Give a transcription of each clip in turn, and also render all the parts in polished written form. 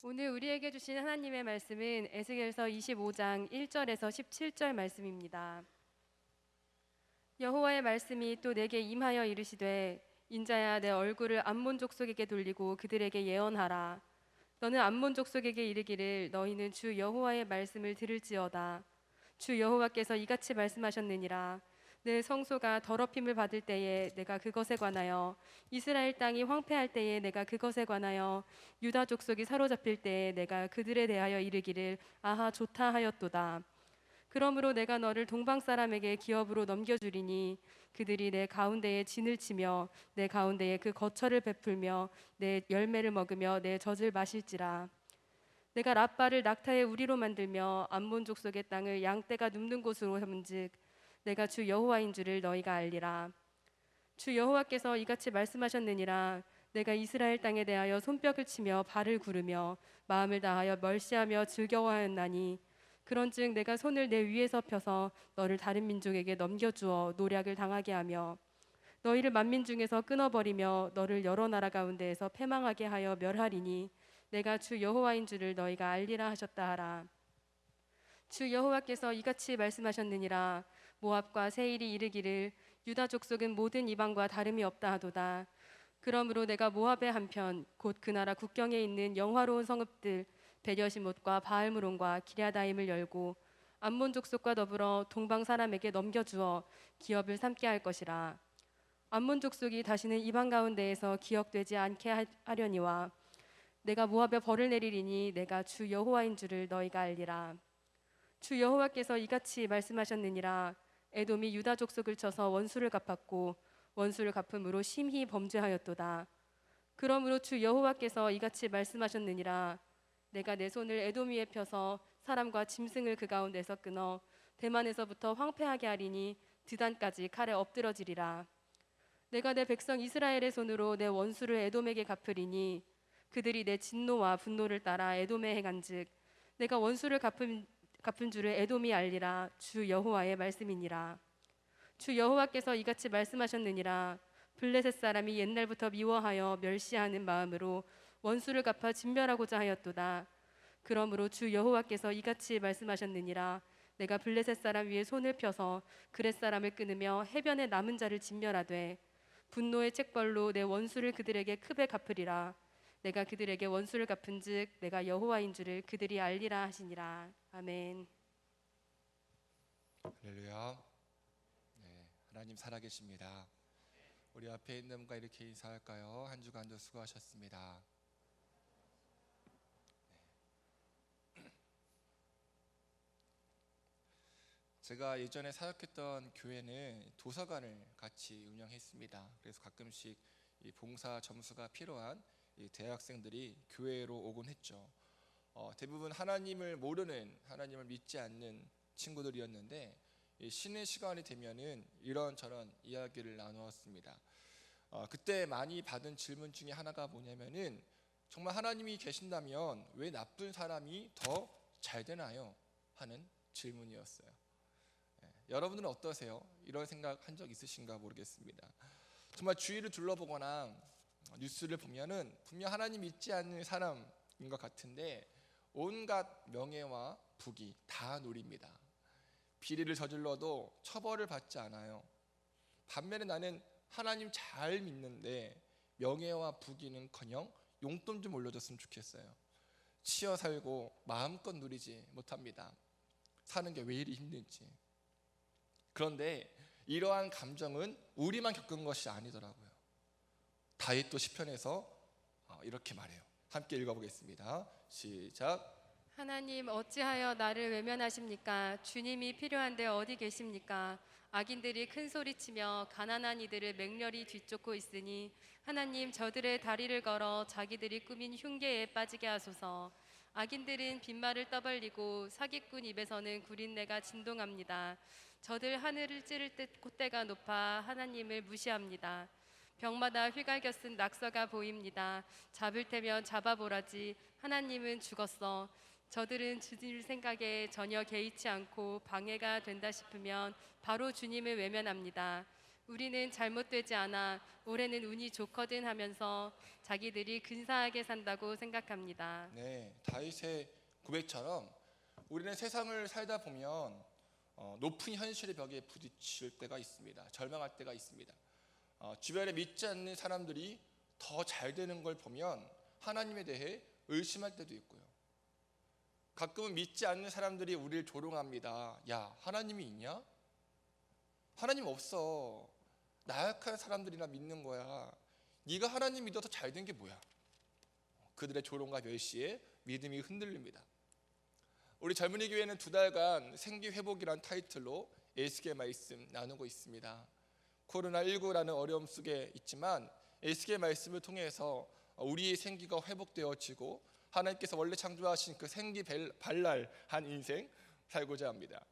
오늘 우리에게 주신 하나님의 말씀은 에스겔서 25장 1절에서 17절 말씀입니다. 여호와의 말씀이 또 내게 임하여 이르시되 인자야, 내 얼굴을 암몬 족속에게 돌리고 그들에게 예언하라. 너는 암몬 족속에게 이르기를 너희는 주 여호와의 말씀을 들을지어다. 주 여호와께서 이같이 말씀하셨느니라. 내 성소가 더럽힘을 받을 때에 내가 그것에 관하여, 이스라엘 땅이 황폐할 때에 내가 그것에 관하여, 유다 족속이 사로잡힐 때에 내가 그들에 대하여 이르기를 아하 좋다 하였도다. 그러므로 내가 너를 동방 사람에게 기업으로 넘겨주리니 그들이 내 가운데에 진을 치며 내 가운데에 그 거처를 베풀며 내 열매를 먹으며 내 젖을 마실지라. 내가 랍바를 낙타의 우리로 만들며 암몬 족속의 땅을 양떼가 눕는 곳으로 삼은즉 내가 주 여호와인 줄을 너희가 알리라. 주 여호와께서 이같이 말씀하셨느니라. 내가 이스라엘 땅에 대하여 손뼉을 치며 발을 구르며 마음을 다하여 멸시하며 즐거워하였나니 그런즉 내가 손을 내 위에서 펴서 너를 다른 민족에게 넘겨주어 노략을 당하게 하며 너희를 만민 중에서 끊어버리며 너를 여러 나라 가운데에서 패망하게 하여 멸하리니 내가 주 여호와인 줄을 너희가 알리라 하셨다 하라. 주 여호와께서 이같이 말씀하셨느니라. 모압과 세일이 이르기를 유다 족속은 모든 이방과 다름이 없다 하도다. 그러므로 내가 모압의 한편 곧 그 나라 국경에 있는 영화로운 성읍들 베려시못과 바알므론과 기랴다임을 열고 암몬 족속과 더불어 동방 사람에게 넘겨주어 기업을 삼게 할 것이라. 암몬 족속이 다시는 이방 가운데에서 기억되지 않게 하려니와 내가 모압에 벌을 내리리니 내가 주 여호와인 줄을 너희가 알리라. 주 여호와께서 이같이 말씀하셨느니라. 에돔이 유다 족속을 쳐서 원수를 갚았고 원수를 갚음으로 심히 범죄하였도다. 그러므로 주 여호와께서 이같이 말씀하셨느니라. 내가 내 손을 에돔 위에 펴서 사람과 짐승을 그 가운데서 끊어 대만에서부터 황폐하게 하리니 드단까지 칼에 엎드러지리라. 내가 내 백성 이스라엘의 손으로 내 원수를 에돔에게 갚으리니 그들이 내 진노와 분노를 따라 에돔에 행한즉 내가 원수를 갚은 줄을 에돔이 알리라. 주 여호와의 말씀이니라. 주 여호와께서 이같이 말씀하셨느니라. 블레셋 사람이 옛날부터 미워하여 멸시하는 마음으로 원수를 갚아 진멸하고자 하였도다. 그러므로 주 여호와께서 이같이 말씀하셨느니라. 내가 블레셋 사람 위에 손을 펴서 그렛 사람을 끊으며 해변에 남은 자를 진멸하되 분노의 책벌로 내 원수를 그들에게 크게 갚으리라. 내가 그들에게 원수를 갚은즉 내가 여호와인 줄을 그들이 알리라 하시니라. 아멘. 할렐루야. 네, 하나님 살아계십니다. 우리 앞에 있는 분과 이렇게 인사할까요? 한 주간도 수고하셨습니다. 제가 예전에 사역했던 교회는 도서관을 같이 운영했습니다. 그래서 가끔씩 이 봉사 점수가 필요한 이 대학생들이 교회로 오곤 했죠. 대부분 하나님을 모르는, 하나님을 믿지 않는 친구들이었는데 쉬는 시간이 되면은 이런저런 이야기를 나누었습니다. 그때 많이 받은 질문 중에 하나가 뭐냐면은 정말 하나님이 계신다면 왜 나쁜 사람이 더 잘 되나요? 하는 질문이었어요. 여러분들은 어떠세요? 이런 생각 한 적 있으신가 모르겠습니다. 정말 주위를 둘러보거나 뉴스를 보면은 분명 하나님 믿지 않는 사람인 것 같은데 온갖 명예와 부귀 다 누립니다. 비리를 저질러도 처벌을 받지 않아요. 반면에 나는 하나님 잘 믿는데 명예와 부귀는커녕 용돈 좀 올려줬으면 좋겠어요. 치여 살고 마음껏 누리지 못합니다. 사는 게 왜 이리 힘든지. 그런데 이러한 감정은 우리만 겪은 것이 아니더라고요. 다윗도 시편에서 이렇게 말해요. 함께 읽어보겠습니다. 시작. 하나님 어찌하여 나를 외면하십니까? 주님이 필요한데 어디 계십니까? 악인들이 큰 소리치며 가난한 이들을 맹렬히 뒤쫓고 있으니 하나님 저들의 다리를 걸어 자기들이 꾸민 흉계에 빠지게 하소서. 악인들은 빈말을 떠벌리고 사기꾼 입에서는 구린내가 진동합니다. 저들 하늘을 찌를 듯 콧대가 높아 하나님을 무시합니다. 벽마다 휘갈겨 쓴 낙서가 보입니다. 잡을 테면 잡아보라지 하나님은 죽었어. 저들은 주님 생각에 전혀 개의치 않고 방해가 된다 싶으면 바로 주님을 외면합니다. 우리는 잘못되지 않아 올해는 운이 좋거든 하면서 자기들이 근사하게 산다고 생각합니다. 네, 다윗의 고백처럼 우리는 세상을 살다 보면 높은 현실의 벽에 부딪힐 때가 있습니다. 절망할 때가 있습니다. 주변에 믿지 않는 사람들이 더 잘 되는 걸 보면 하나님에 대해 의심할 때도 있고요. 가끔은 믿지 않는 사람들이 우리를 조롱합니다. 야, 하나님이 있냐? 하나님 없어. 나약한 사람들이나 믿는 거야. 네가 하나님 믿어서 잘 된 게 뭐야? 그들의 조롱과 멸시에 믿음이 흔들립니다. 우리 젊은이 교회는 2달간 생기회복이란 타이틀로 에스겔 말씀 나누고 있습니다. 코로나19라는 어려움 속에 있지만 에스겔 말씀을 통해서 우리의 생기가 회복되어지고 하나님께서 원래 창조하신 그 생기 발랄한 인생 살고자 합니다.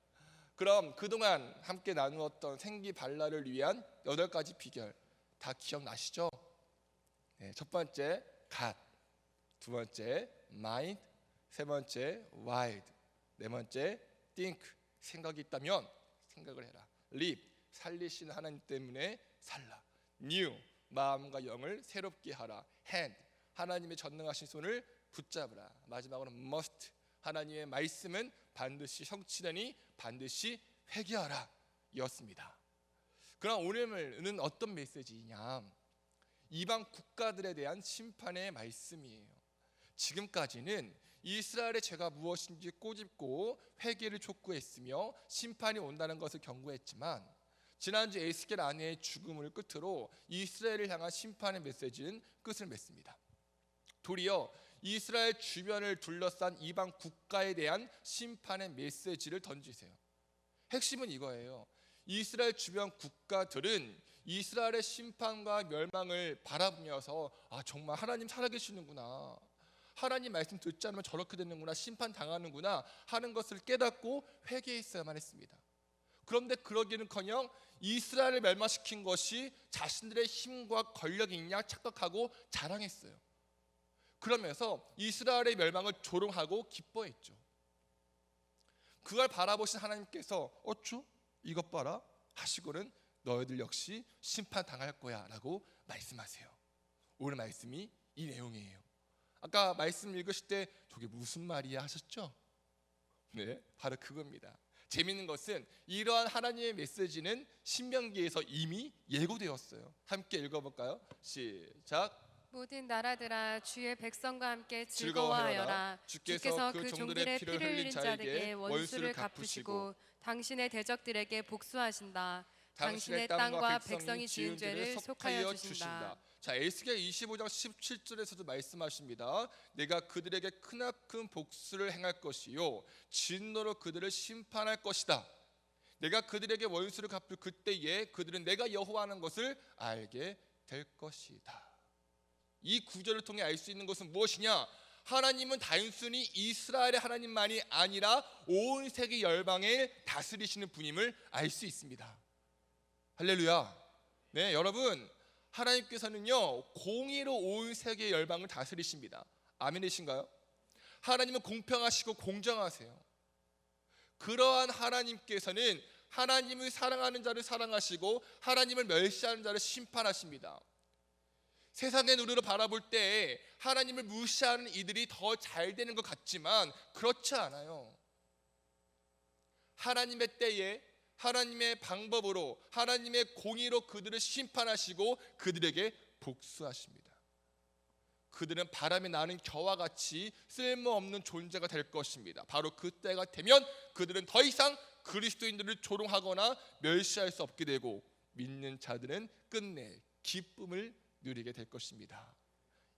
그럼 그동안 함께 나누었던 생기 발랄을 위한 8가지 비결 다 기억나시죠? 네, 첫 번째 God, 두 번째 mind, 세 번째 wild, 네 번째 think, 생각이 있다면 생각을 해라. live, 살리시는 하나님 때문에 살라. new, 마음과 영을 새롭게 하라. hand, 하나님의 전능하신 손을 붙잡으라. 마지막으로 must, 하나님의 말씀은 반드시 성취되니 반드시 회개하라 였습니다. 그럼 오늘은 어떤 메시지이냐? 이방 국가들에 대한 심판의 말씀이에요. 지금까지는 이스라엘의 죄가 무엇인지 꼬집고 회개를 촉구했으며 심판이 온다는 것을 경고했지만 지난주 에스겔 아내의 죽음을 끝으로 이스라엘을 향한 심판의 메시지는 끝을 맺습니다. 도리어 이스라엘 주변을 둘러싼 이방 국가에 대한 심판의 메시지를 던지세요. 핵심은 이거예요. 이스라엘 주변 국가들은 이스라엘의 심판과 멸망을 바라보면서 정말 하나님 살아계시는구나, 하나님 말씀 듣지 않으면 저렇게 되는구나, 심판 당하는구나 하는 것을 깨닫고 회개했어야만 했습니다. 그런데 그러기는커녕 이스라엘을 멸망시킨 것이 자신들의 힘과 권력이냐 착각하고 자랑했어요. 그러면서 이스라엘의 멸망을 조롱하고 기뻐했죠. 그걸 바라보신 하나님께서 어쭈? 이것 봐라 하시고는 너희들 역시 심판당할 거야 라고 말씀하세요. 오늘 말씀이 이 내용이에요. 아까 말씀 읽으실 때 저게 무슨 말이야 하셨죠? 네, 바로 그겁니다. 재미있는 것은 이러한 하나님의 메시지는 신명기에서 이미 예고되었어요. 함께 읽어볼까요? 시작. 모든 나라들아 주의 백성과 함께 즐거워하여라. 주께서 그 종들의 피를 흘린 자에게 원수를 갚으시고 당신의 대적들에게 복수하신다. 당신의 땅과 백성이 지은 죄를 속하여 주신다. 자, 에스겔 25장 17절에서도 말씀하십니다. 내가 그들에게 크나큰 복수를 행할 것이요 진노로 그들을 심판할 것이다. 내가 그들에게 원수를 갚을 그때에 그들은 내가 여호와라는 것을 알게 될 것이다. 이 구절을 통해 알 수 있는 것은 무엇이냐? 하나님은 단순히 이스라엘의 하나님만이 아니라 온 세계 열방을 다스리시는 분임을 알 수 있습니다. 할렐루야. 네, 여러분, 하나님께서는요 공의로 온 세계 열방을 다스리십니다. 아멘이신가요? 하나님은 공평하시고 공정하세요. 그러한 하나님께서는 하나님을 사랑하는 자를 사랑하시고 하나님을 멸시하는 자를 심판하십니다. 세상의 눈으로 바라볼 때 하나님을 무시하는 이들이 더 잘 되는 것 같지만 그렇지 않아요. 하나님의 때에 하나님의 방법으로 하나님의 공의로 그들을 심판하시고 그들에게 복수하십니다. 그들은 바람에 나는 겨와 같이 쓸모없는 존재가 될 것입니다. 바로 그때가 되면 그들은 더 이상 그리스도인들을 조롱하거나 멸시할 수 없게 되고 믿는 자들은 끝내 기쁨을 누리게 될 것입니다.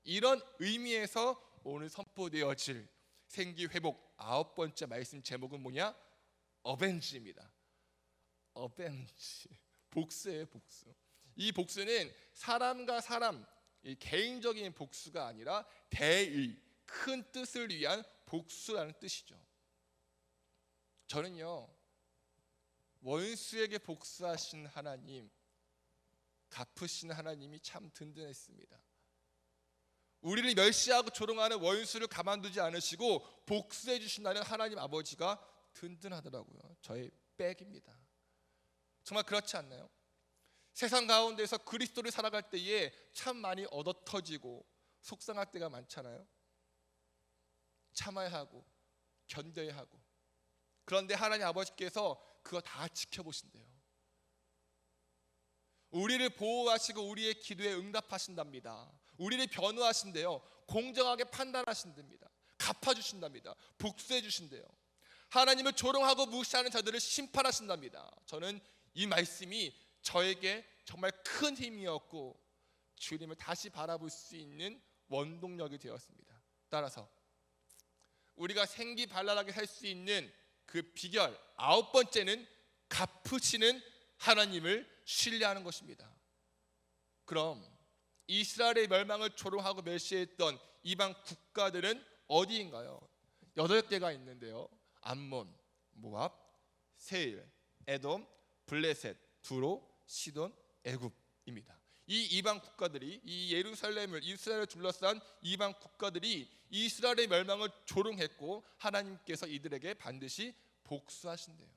이런 의미에서 오늘 선포되어질 생기회복 9번째 말씀 제목은 뭐냐? 어벤지입니다. 어벤지, 복수예요. 복수. 이 복수는 사람과 사람 이 개인적인 복수가 아니라 대의, 큰 뜻을 위한 복수라는 뜻이죠. 저는요 원수에게 복수하신 하나님, 갚으신 하나님이 참 든든했습니다. 우리를 멸시하고 조롱하는 원수를 가만두지 않으시고 복수해 주신다는 하나님 아버지가 든든하더라고요. 저의 백입니다. 정말 그렇지 않나요? 세상 가운데서 그리스도를 살아갈 때에 참 많이 얻어터지고 속상할 때가 많잖아요. 참아야 하고 견뎌야 하고. 그런데 하나님 아버지께서 그거 다 지켜보신대요. 우리를 보호하시고 우리의 기도에 응답하신답니다. 우리를 변호하신대요. 공정하게 판단하신답니다. 갚아주신답니다. 복수해 주신대요. 하나님을 조롱하고 무시하는 자들을 심판하신답니다. 저는 이 말씀이 저에게 정말 큰 힘이었고 주님을 다시 바라볼 수 있는 원동력이 되었습니다. 따라서 우리가 생기발랄하게 살 수 있는 그 비결 9번째는 갚으시는 하나님을 신뢰하는 것입니다. 그럼 이스라엘의 멸망을 조롱하고 멸시했던 이방 국가들은 어디인가요? 8개가 있는데요. 암몬, 모압, 세일, 에돔, 블레셋, 두로, 시돈, 애굽입니다. 이 이방 국가들이 이 예루살렘을 이스라엘을 둘러싼 이방 국가들이 이스라엘의 멸망을 조롱했고 하나님께서 이들에게 반드시 복수하신대요.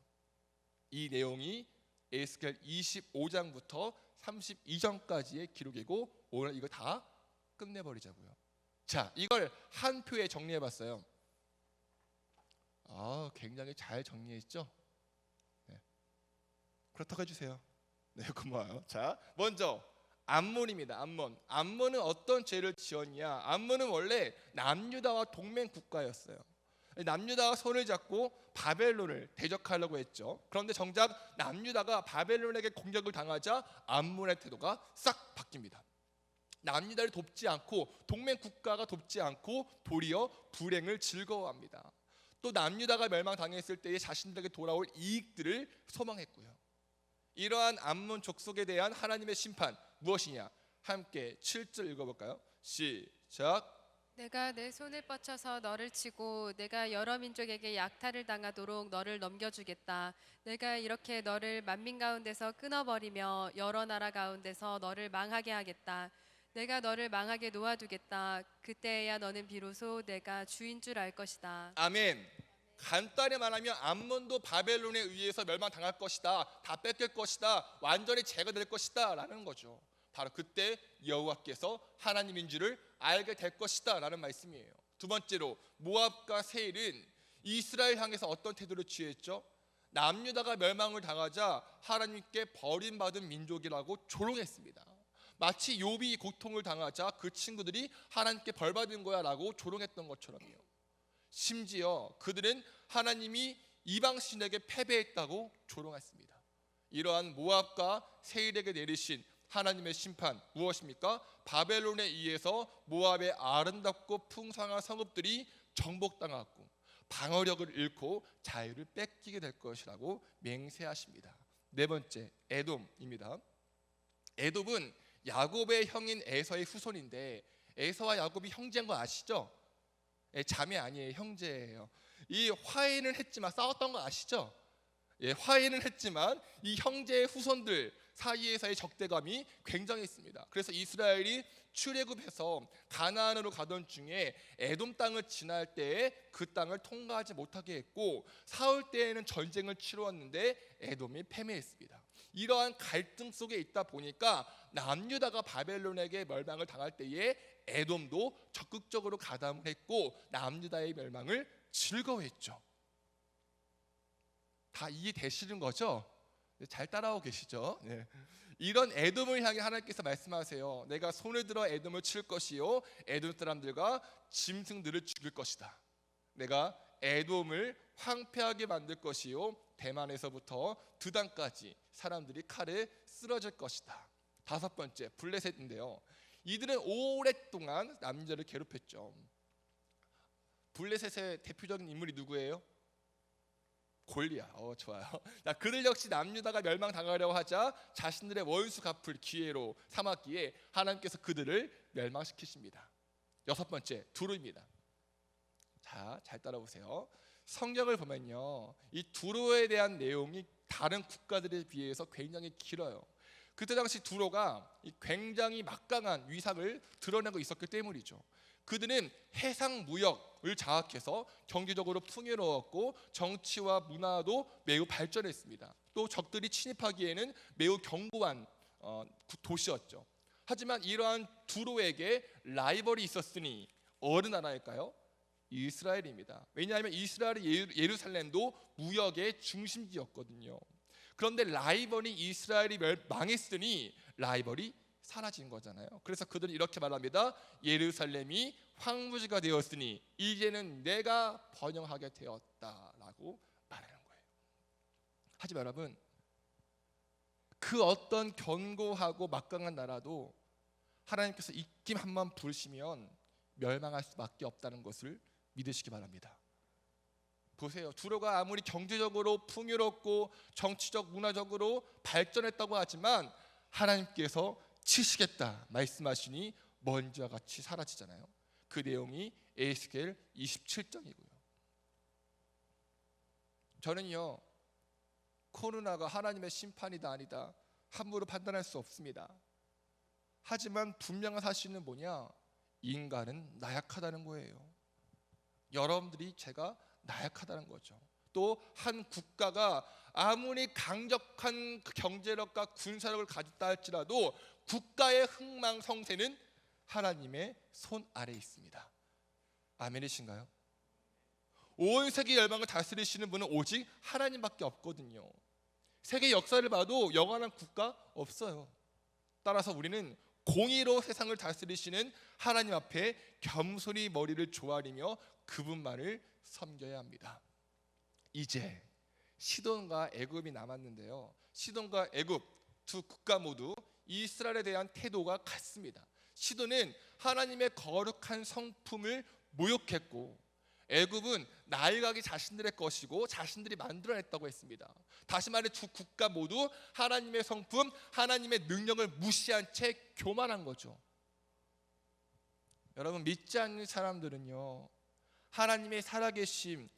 이 내용이 에스겔 25장부터 32장까지의 기록이고 오늘 이거 다 끝내버리자고요. 자, 이걸 한 표에 정리해봤어요. 굉장히 잘 정리했죠? 네. 그렇다고 해주세요. 네, 고마워요. 자, 먼저 암몬입니다. 암몬은 어떤 죄를 지었냐? 암몬은 원래 남유다와 동맹 국가였어요. 남유다가 손을 잡고 바벨론을 대적하려고 했죠. 그런데 정작 남유다가 바벨론에게 공격을 당하자 암몬의 태도가 싹 바뀝니다. 남유다를 돕지 않고 동맹 국가가 돕지 않고 도리어 불행을 즐거워합니다. 또 남유다가 멸망당했을 때에 자신들에게 돌아올 이익들을 소망했고요. 이러한 암몬 족속에 대한 하나님의 심판 무엇이냐? 함께 7절 읽어볼까요? 시작. 내가 내 손을 뻗쳐서 너를 치고 내가 여러 민족에게 약탈을 당하도록 너를 넘겨주겠다. 내가 이렇게 너를 만민 가운데서 끊어버리며 여러 나라 가운데서 너를 망하게 하겠다. 내가 너를 망하게 놓아두겠다. 그때야 너는 비로소 내가 주인 줄 알 것이다. 아멘. 간단히 말하면 암몬도 바벨론에 의해서 멸망당할 것이다. 다 뺏길 것이다. 완전히 제거될 것이다 라는 거죠. 바로 그때 여호와께서 하나님인 줄을 알게 될 것이다 라는 말씀이에요. 두 번째로 모압과 세일은 이스라엘 향해서 어떤 태도를 취했죠? 남유다가 멸망을 당하자 하나님께 버림받은 민족이라고 조롱했습니다. 마치 욥이 고통을 당하자 그 친구들이 하나님께 벌받은 거야 라고 조롱했던 것처럼요. 심지어 그들은 하나님이 이방신에게 패배했다고 조롱했습니다. 이러한 모압과 세일에게 내리신 하나님의 심판 무엇입니까? 바벨론에 의해서 모압의 아름답고 풍성한 성읍들이 정복당하고 방어력을 잃고 자유를 뺏기게 될 것이라고 맹세하십니다. 네 번째, 에돔입니다. 에돔은 야곱의 형인 에서의 후손인데 에서와 야곱이 형제인 거 아시죠? 자매 아니에요, 형제예요. 이 화해는 했지만 싸웠던 거 아시죠? 화해는 했지만 이 형제의 후손들 사이에서의 적대감이 굉장했습니다. 그래서 이스라엘이 출애굽해서 가나안으로 가던 중에 에돔 땅을 지날 때에 그 땅을 통과하지 못하게 했고 사울 때에는 전쟁을 치루었는데 에돔이 패배했습니다. 이러한 갈등 속에 있다 보니까 남유다가 바벨론에게 멸망을 당할 때에 에돔도 적극적으로 가담을 했고 남유다의 멸망을 즐거워했죠. 다 이해되시는 거죠? 잘 따라오고 계시죠? 네. 이런 에돔을 향해 하나님께서 말씀하세요. 내가 손을 들어 에돔을 칠 것이요 에돔 사람들과 짐승들을 죽일 것이다. 내가 에돔을 황폐하게 만들 것이요 대만에서부터 드단까지 사람들이 칼에 쓰러질 것이다. 다섯 번째, 블레셋인데요. 이들은 오랫동안 남자를 괴롭혔죠. 블레셋의 대표적인 인물이 누구예요? 골리앗. 좋아요. 그들 역시 남유다가 멸망당하려고 하자 자신들의 원수 갚을 기회로 삼았기에 하나님께서 그들을 멸망시키십니다. 여섯 번째, 두루입니다. 자, 잘 따라보세요. 성경을 보면요, 이 두로에 대한 내용이 다른 국가들에 비해서 굉장히 길어요. 그때 당시 두로가 굉장히 막강한 위상을 드러내고 있었기 때문이죠. 그들은 해상 무역을 장악해서 경제적으로 풍요로웠고 정치와 문화도 매우 발전했습니다. 또 적들이 침입하기에는 매우 견고한 도시였죠. 하지만 이러한 두로에게 라이벌이 있었으니 어느 나라일까요? 이스라엘입니다. 왜냐하면 이스라엘의 예루살렘도 무역의 중심지였거든요. 그런데 라이벌이 이스라엘이 망했으니 라이벌이 사라진 거잖아요. 그래서 그들은 이렇게 말합니다. 예루살렘이 황무지가 되었으니 이제는 내가 번영하게 되었다라고 말하는 거예요. 하지만 여러분, 그 어떤 견고하고 막강한 나라도 하나님께서 입김 한번 부르시면 멸망할 수밖에 없다는 것을 믿으시기 바랍니다. 보세요. 두로가 아무리 경제적으로 풍요롭고 정치적 문화적으로 발전했다고 하지만 하나님께서 치시겠다 말씀하시니 먼지와 같이 사라지잖아요. 그 내용이 에스겔 27장이고요. 저는요, 코로나가 하나님의 심판이다 아니다 함부로 판단할 수 없습니다. 하지만 분명한 사실은 뭐냐? 인간은 나약하다는 거예요. 여러분들이 제가 나약하다는 거죠. 또 한 국가가 아무리 강력한 경제력과 군사력을 가졌다 할지라도 국가의 흥망성쇠는 하나님의 손 아래에 있습니다. 아멘이신가요? 온 세계 열방을 다스리시는 분은 오직 하나님밖에 없거든요. 세계 역사를 봐도 영원한 국가 없어요. 따라서 우리는 공의로 세상을 다스리시는 하나님 앞에 겸손히 머리를 조아리며 그분만을 섬겨야 합니다. 이제 시돈과 애굽이 남았는데요, 시돈과 애굽 두 국가 모두 이스라엘에 대한 태도가 같습니다. 시돈은 하나님의 거룩한 성품을 모욕했고 애굽은 나일각이 자신들의 것이고 자신들이 만들어냈다고 했습니다. 다시 말해 두 국가 모두 하나님의 성품, 하나님의 능력을 무시한 채 교만한 거죠. 여러분, 믿지 않는 사람들은요, 하나님의 살아계심,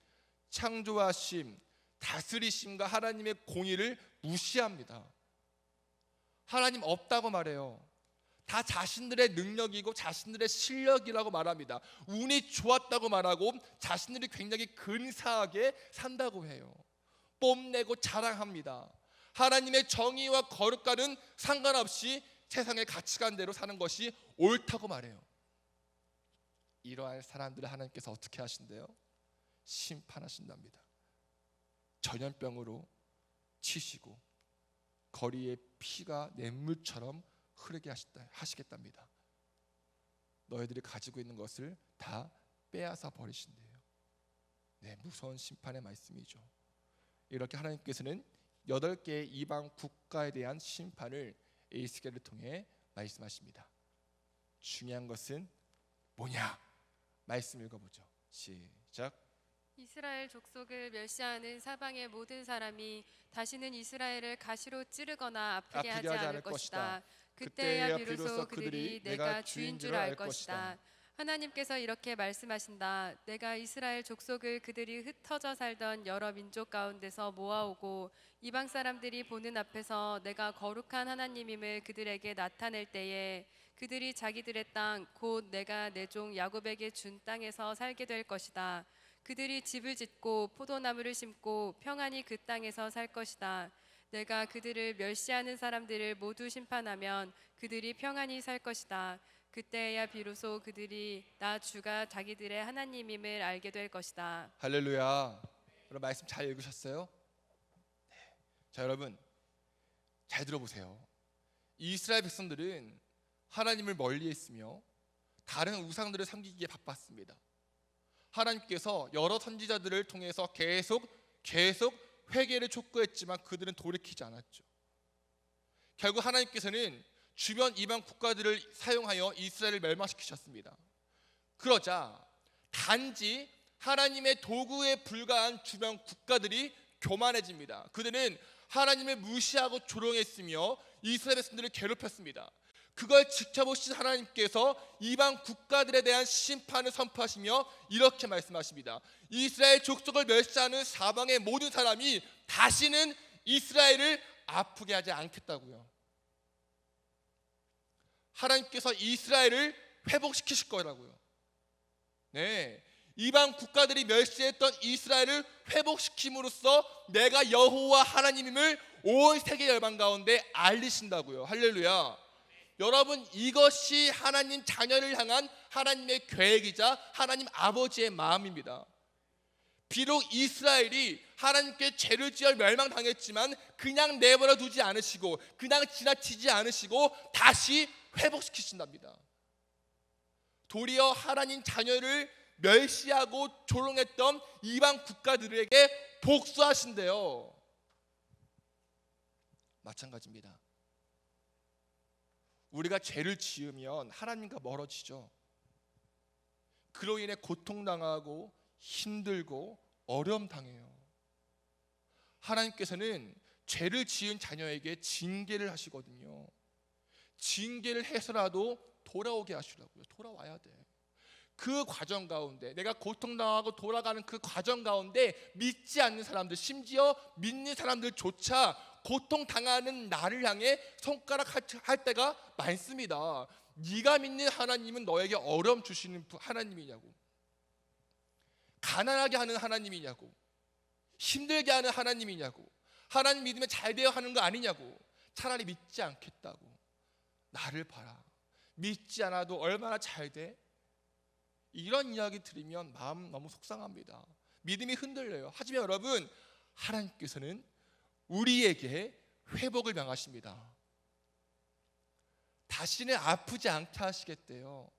창조하심, 다스리심과 하나님의 공의를 무시합니다. 하나님 없다고 말해요. 다 자신들의 능력이고 자신들의 실력이라고 말합니다. 운이 좋았다고 말하고 자신들이 굉장히 근사하게 산다고 해요. 뽐내고 자랑합니다. 하나님의 정의와 거룩과는 상관없이 세상의 가치관대로 사는 것이 옳다고 말해요. 이러한 사람들을 하나님께서 어떻게 하신대요? 심판하신답니다. 전염병으로 치시고 거리에 피가 냇물처럼 흐르게 하시겠답니다. 너희들이 가지고 있는 것을 다 빼앗아 버리신대요. 네, 무서운 심판의 말씀이죠. 이렇게 하나님께서는 8개의 이방 국가에 대한 심판을 에스겔을 통해 말씀하십니다. 중요한 것은 뭐냐? 말씀 읽어보죠. 시작. 이스라엘 족속을 멸시하는 사방의 모든 사람이 다시는 이스라엘을 가시로 찌르거나 아프게 하지 않을 것이다. 그때야 비로소 그들이 내가 주인 줄 알 것이다. 하나님께서 이렇게 말씀하신다. 내가 이스라엘 족속을 그들이 흩어져 살던 여러 민족 가운데서 모아오고 이방 사람들이 보는 앞에서 내가 거룩한 하나님임을 그들에게 나타낼 때에 그들이 자기들의 땅 곧 내가 내 종 야곱에게 준 땅에서 살게 될 것이다. 그들이 집을 짓고 포도나무를 심고 평안히 그 땅에서 살 것이다. 내가 그들을 멸시하는 사람들을 모두 심판하면 그들이 평안히 살 것이다. 그때야 비로소 그들이 나 주가 자기들의 하나님임을 알게 될 것이다. 할렐루야. 여러분, 말씀 잘 읽으셨어요? 네. 자, 여러분 잘 들어보세요. 이스라엘 백성들은 하나님을 멀리했으며 다른 우상들을 섬기기에 바빴습니다. 하나님께서 여러 선지자들을 통해서 계속 회개를 촉구했지만 그들은 돌이키지 않았죠. 결국 하나님께서는 주변 이방 국가들을 사용하여 이스라엘을 멸망시키셨습니다. 그러자 단지 하나님의 도구에 불과한 주변 국가들이 교만해집니다. 그들은 하나님을 무시하고 조롱했으며 이스라엘 백성들을 괴롭혔습니다. 그걸 지켜보신 하나님께서 이방 국가들에 대한 심판을 선포하시며 이렇게 말씀하십니다. 이스라엘 족속을 멸시하는 사방의 모든 사람이 다시는 이스라엘을 아프게 하지 않겠다고요. 하나님께서 이스라엘을 회복시키실 거라고요. 네, 이방 국가들이 멸시했던 이스라엘을 회복시킴으로써 내가 여호와 하나님임을 온 세계 열방 가운데 알리신다고요. 할렐루야. 여러분, 이것이 하나님 자녀를 향한 하나님의 계획이자 하나님 아버지의 마음입니다. 비록 이스라엘이 하나님께 죄를 지어 멸망당했지만 그냥 내버려 두지 않으시고 그냥 지나치지 않으시고 다시 회복시키신답니다. 도리어 하나님 자녀를 멸시하고 조롱했던 이방 국가들에게 복수하신대요. 마찬가지입니다. 우리가 죄를 지으면 하나님과 멀어지죠. 그로 인해 고통당하고 힘들고 어려움 당해요. 하나님께서는 죄를 지은 자녀에게 징계를 하시거든요. 징계를 해서라도 돌아오게 하시라고요. 돌아와야 돼. 그 과정 가운데, 내가 고통당하고 돌아가는 그 과정 가운데 믿지 않는 사람들, 심지어 믿는 사람들조차 고통당하는 나를 향해 손가락 할 때가 많습니다. 네가 믿는 하나님은 너에게 어려움 주시는 하나님이냐고, 가난하게 하는 하나님이냐고, 힘들게 하는 하나님이냐고, 하나님 믿으면 잘 되어 하는 거 아니냐고. 차라리 믿지 않겠다고. 나를 봐라, 믿지 않아도 얼마나 잘 돼? 이런 이야기 들으면 마음 너무 속상합니다. 믿음이 흔들려요. 하지만 여러분, 하나님께서는 우리에게 회복을 명하십니다. 다시는 아프지 않게 하시겠대요.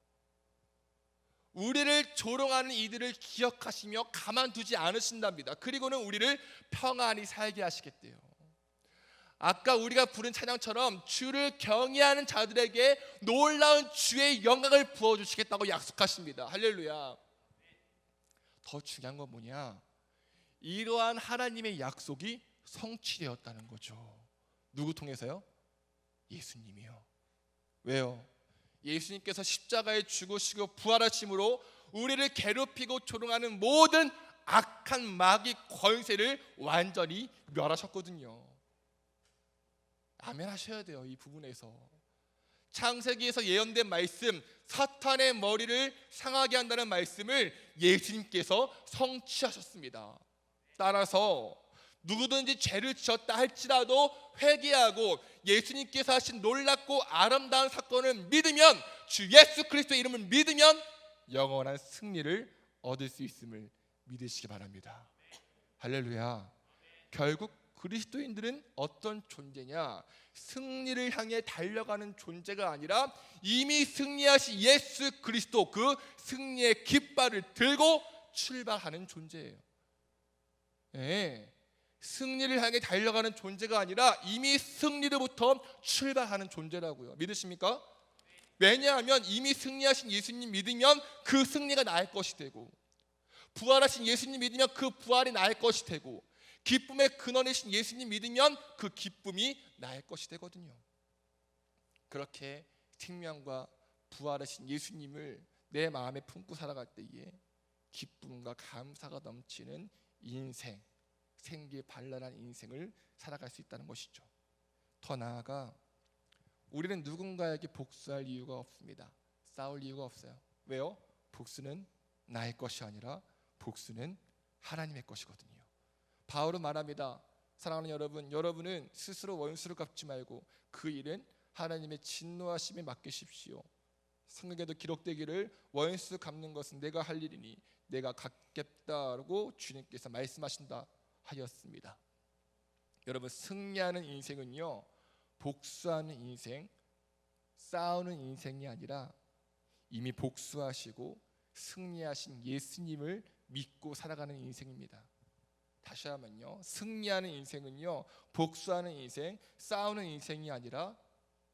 우리를 조롱하는 이들을 기억하시며 가만두지 않으신답니다. 그리고는 우리를 평안히 살게 하시겠대요. 아까 우리가 부른 찬양처럼 주를 경외하는 자들에게 놀라운 주의 영광을 부어주시겠다고 약속하십니다. 할렐루야. 더 중요한 건 뭐냐? 이러한 하나님의 약속이 성취되었다는 거죠. 누구 통해서요? 예수님이요. 왜요? 예수님께서 십자가에 죽으시고 부활하심으로 우리를 괴롭히고 조롱하는 모든 악한 마귀 권세를 완전히 멸하셨거든요. 아멘 하셔야 돼요. 이 부분에서 창세기에서 예언된 말씀, 사탄의 머리를 상하게 한다는 말씀을 예수님께서 성취하셨습니다. 따라서 누구든지 죄를 지었다 할지라도 회개하고 예수님께서 하신 놀랍고 아름다운 사건을 믿으면, 주 예수 그리스도의 이름을 믿으면 영원한 승리를 얻을 수 있음을 믿으시기 바랍니다. 할렐루야. 결국 그리스도인들은 어떤 존재냐? 승리를 향해 달려가는 존재가 아니라 이미 승리하신 예수 그리스도, 그 승리의 깃발을 들고 출발하는 존재예요. 네. 승리를 향해 달려가는 존재가 아니라 이미 승리로부터 출발하는 존재라고요. 믿으십니까? 왜냐하면 이미 승리하신 예수님 믿으면 그 승리가 나의 것이 되고, 부활하신 예수님 믿으면 그 부활이 나의 것이 되고, 기쁨의 근원이신 예수님 믿으면 그 기쁨이 나의 것이 되거든요. 그렇게 생명과 부활하신 예수님을 내 마음에 품고 살아갈 때에 기쁨과 감사가 넘치는 인생, 생기발랄한 인생을 살아갈 수 있다는 것이죠. 더 나아가 우리는 누군가에게 복수할 이유가 없습니다. 싸울 이유가 없어요. 왜요? 복수는 나의 것이 아니라 복수는 하나님의 것이거든요. 바울은 말합니다. 사랑하는 여러분, 여러분은 스스로 원수를 갚지 말고 그 일은 하나님의 진노하심에 맡기십시오. 성경에도 기록되기를 원수 갚는 것은 내가 할 일이니 내가 갚겠다라고 주님께서 말씀하신다 하였습니다. 여러분, 승리하는 인생은요, 복수하는 인생, 싸우는 인생이 아니라 이미 복수하시고 승리하신 예수님을 믿고 살아가는 인생입니다. 다시 하면요, 승리하는 인생은요, 복수하는 인생, 싸우는 인생이 아니라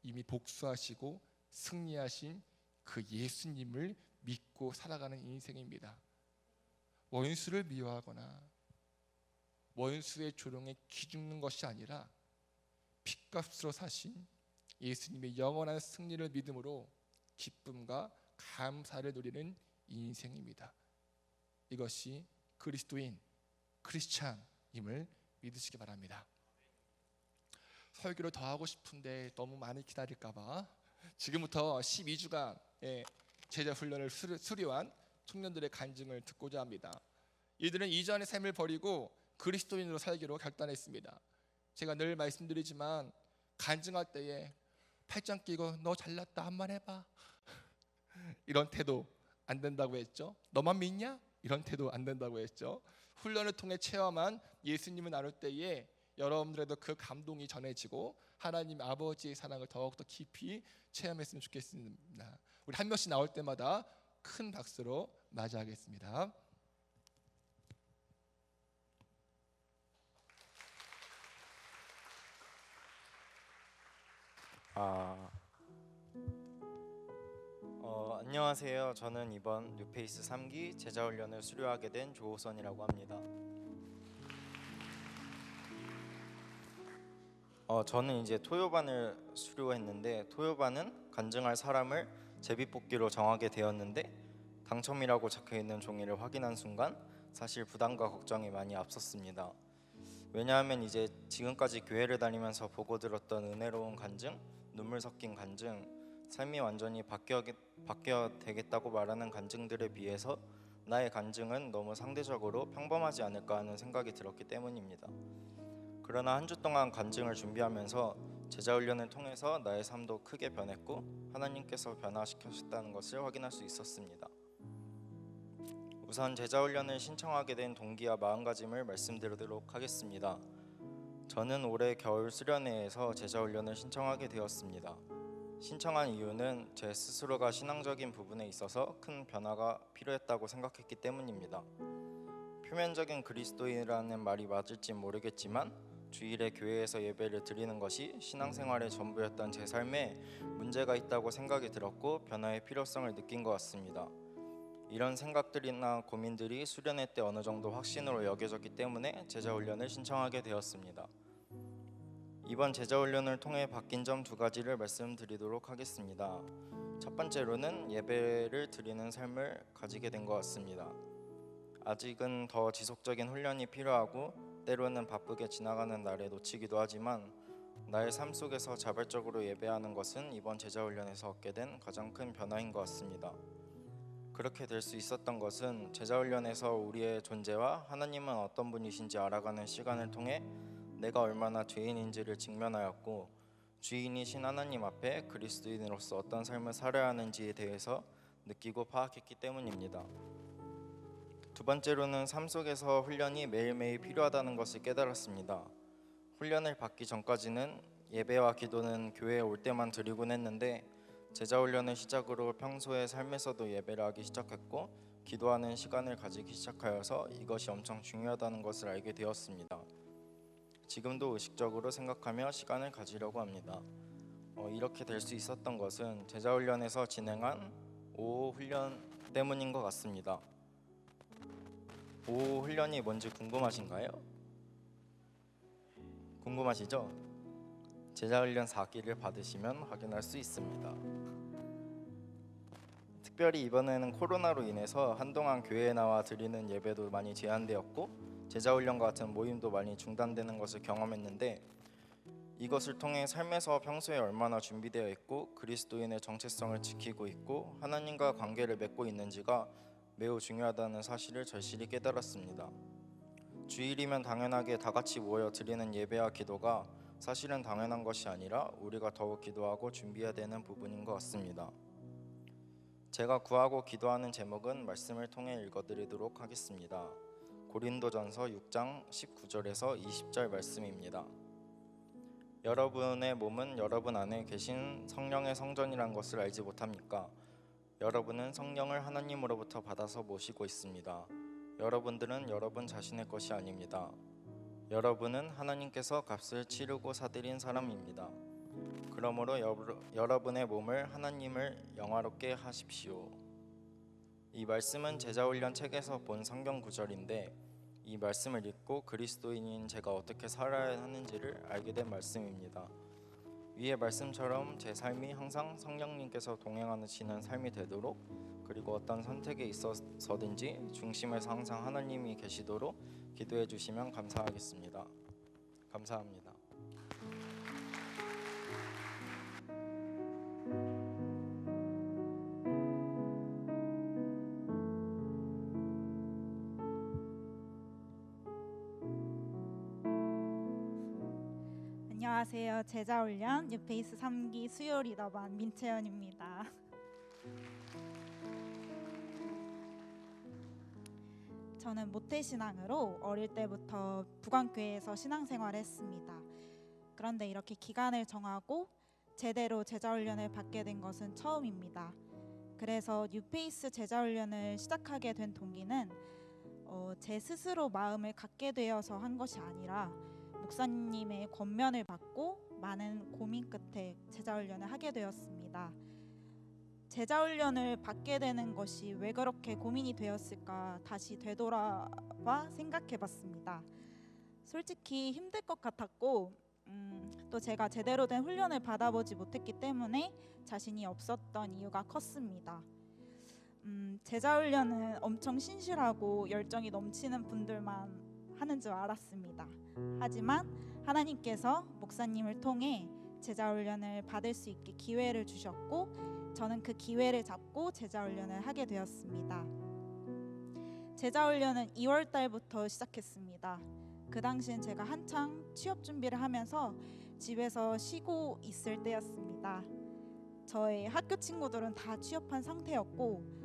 이미 복수하시고 승리하신 그 예수님을 믿고 살아가는 인생입니다. 원수를 미워하거나 원수의 조롱에 기죽는 것이 아니라 핏값으로 사신 예수님의 영원한 승리를 믿음으로 기쁨과 감사를 누리는 인생입니다. 이것이 그리스도인, 크리스찬임을 믿으시기 바랍니다. 설교를 더 하고 싶은데 너무 많이 기다릴까봐 지금부터 12주간 제자 훈련을 수료한 청년들의 간증을 듣고자 합니다. 이들은 이전의 삶을 버리고 그리스도인으로 살기로 결단했습니다. 제가 늘 말씀드리지만 간증할 때에 팔짱 끼고 너 잘났다 한번 해봐 이런 태도 안 된다고 했죠. 너만 믿냐? 이런 태도 안 된다고 했죠. 훈련을 통해 체험한 예수님을 나눌 때에 여러분들에도 그 감동이 전해지고 하나님 아버지의 사랑을 더욱더 깊이 체험했으면 좋겠습니다. 우리 한 명씩 나올 때마다 큰 박수로 맞이하겠습니다. 안녕하세요. 저는 이번 뉴페이스 3기 제자훈련을 수료하게 된 조호선이라고 합니다. 저는 이제 토요반을 수료했는데 토요반은 간증할 사람을 제비뽑기로 정하게 되었는데 당첨이라고 적혀있는 종이를 확인한 순간 사실 부담과 걱정이 많이 앞섰습니다. 왜냐하면 이제 지금까지 교회를 다니면서 보고 들었던 은혜로운 간증, 눈물 섞인 간증, 삶이 완전히 바뀌어 되겠다고 말하는 간증들에 비해서 나의 간증은 너무 상대적으로 평범하지 않을까 하는 생각이 들었기 때문입니다. 그러나 한 주 동안 간증을 준비하면서 제자훈련을 통해서 나의 삶도 크게 변했고 하나님께서 변화시키셨다는 것을 확인할 수 있었습니다. 우선 제자훈련을 신청하게 된 동기와 마음가짐을 말씀드리도록 하겠습니다. 저는 올해 겨울 수련회에서 제자훈련을 신청하게 되었습니다. 신청한 이유는 제 스스로가 신앙적인 부분에 있어서 큰 변화가 필요했다고 생각했기 때문입니다. 표면적인 그리스도인이라는 말이 맞을지 모르겠지만 주일에 교회에서 예배를 드리는 것이 신앙생활의 전부였던 제 삶에 문제가 있다고 생각이 들었고 변화의 필요성을 느낀 것 같습니다. 이런 생각들이나 고민들이 수련회 때 어느 정도 확신으로 여겨졌기 때문에 제자훈련을 신청하게 되었습니다. 이번 제자훈련을 통해 바뀐 점 2가지를 말씀드리도록 하겠습니다. 첫 번째로는 예배를 드리는 삶을 가지게 된 것 같습니다. 아직은 더 지속적인 훈련이 필요하고 때로는 바쁘게 지나가는 날에 놓치기도 하지만 나의 삶 속에서 자발적으로 예배하는 것은 이번 제자훈련에서 얻게 된 가장 큰 변화인 것 같습니다. 그렇게 될 수 있었던 것은 제자훈련에서 우리의 존재와 하나님은 어떤 분이신지 알아가는 시간을 통해 내가 얼마나 죄인인지를 직면하였고 주인이신 하나님 앞에 그리스도인으로서 어떤 삶을 살아야 하는지에 대해서 느끼고 파악했기 때문입니다. 두 번째로는 삶 속에서 훈련이 매일매일 필요하다는 것을 깨달았습니다. 훈련을 받기 전까지는 예배와 기도는 교회에 올 때만 드리곤 했는데 제자훈련을 시작으로 평소의 삶에서도 예배를 하기 시작했고 기도하는 시간을 가지기 시작하여서 이것이 엄청 중요하다는 것을 알게 되었습니다. 지금도 의식적으로 생각하며 시간을 가지려고 합니다. 이렇게 될 수 있었던 것은 제자훈련에서 진행한 5호 훈련 때문인 것 같습니다. 5호 훈련이 뭔지 궁금하신가요? 궁금하시죠? 제자훈련 4기를 받으시면 확인할 수 있습니다. 특별히 이번에는 코로나로 인해서 한동안 교회에 나와 드리는 예배도 많이 제한되었고 제자훈련과 같은 모임도 많이 중단되는 것을 경험했는데 이것을 통해 삶에서 평소에 얼마나 준비되어 있고 그리스도인의 정체성을 지키고 있고 하나님과 관계를 맺고 있는지가 매우 중요하다는 사실을 절실히 깨달았습니다. 주일이면 당연하게 다 같이 모여 드리는 예배와 기도가 사실은 당연한 것이 아니라 우리가 더욱 기도하고 준비해야 되는 부분인 것 같습니다. 제가 구하고 기도하는 제목은 말씀을 통해 읽어드리도록 하겠습니다. 고린도전서 6장 19절에서 20절 말씀입니다. 여러분의 몸은 여러분 안에 계신 성령의 성전이란 것을 알지 못합니까? 여러분은 성령을 하나님으로부터 받아서 모시고 있습니다. 여러분들은 여러분 자신의 것이 아닙니다. 여러분은 하나님께서 값을 치르고 사들인 사람입니다. 그러므로 여러분의 몸을 하나님을 영화롭게 하십시오. 이 말씀은 제자훈련 책에서 본 성경 구절인데 이 말씀을 읽고 그리스도인인 제가 어떻게 살아야 하는지를 알게 된 말씀입니다. 위의 말씀처럼 제 삶이 항상 성령님께서 동행하시는 삶이 되도록 그리고 어떤 선택에 있어서든지 중심에서 항상 하나님이 계시도록 기도해 주시면 감사하겠습니다. 감사합니다. 안녕하세요. 제자훈련 뉴페이스 3기 수요 리더반 민채연입니다. 저는 모태신앙으로 어릴 때부터 북안교회에서 신앙생활을 했습니다. 그런데 이렇게 기간을 정하고 제대로 제자훈련을 받게 된 것은 처음입니다. 그래서 뉴페이스 제자훈련을 시작하게 된 동기는 제 스스로 마음을 갖게 되어서 한 것이 아니라 목사님의 권면을 받고 많은 고민 끝에 제자훈련을 하게 되었습니다. 제자훈련을 받게 되는 것이 왜 그렇게 고민이 되었을까 다시 되돌아봐 생각해봤습니다. 솔직히 힘들 것 같았고 또 제가 제대로 된 훈련을 받아보지 못했기 때문에 자신이 없었던 이유가 컸습니다. 제자훈련은 엄청 신실하고 열정이 넘치는 분들만 하는 줄 알았습니다. 하지만 하나님께서 목사님을 통해 제자훈련을 받을 수 있게 기회를 주셨고 저는 그 기회를 잡고 제자훈련을 하게 되었습니다. 제자훈련은 2월 달부터 시작했습니다. 그 당시엔 제가 한창 취업 준비를 하면서 집에서 쉬고 있을 때였습니다. 저의 학교 친구들은 다 취업한 상태였고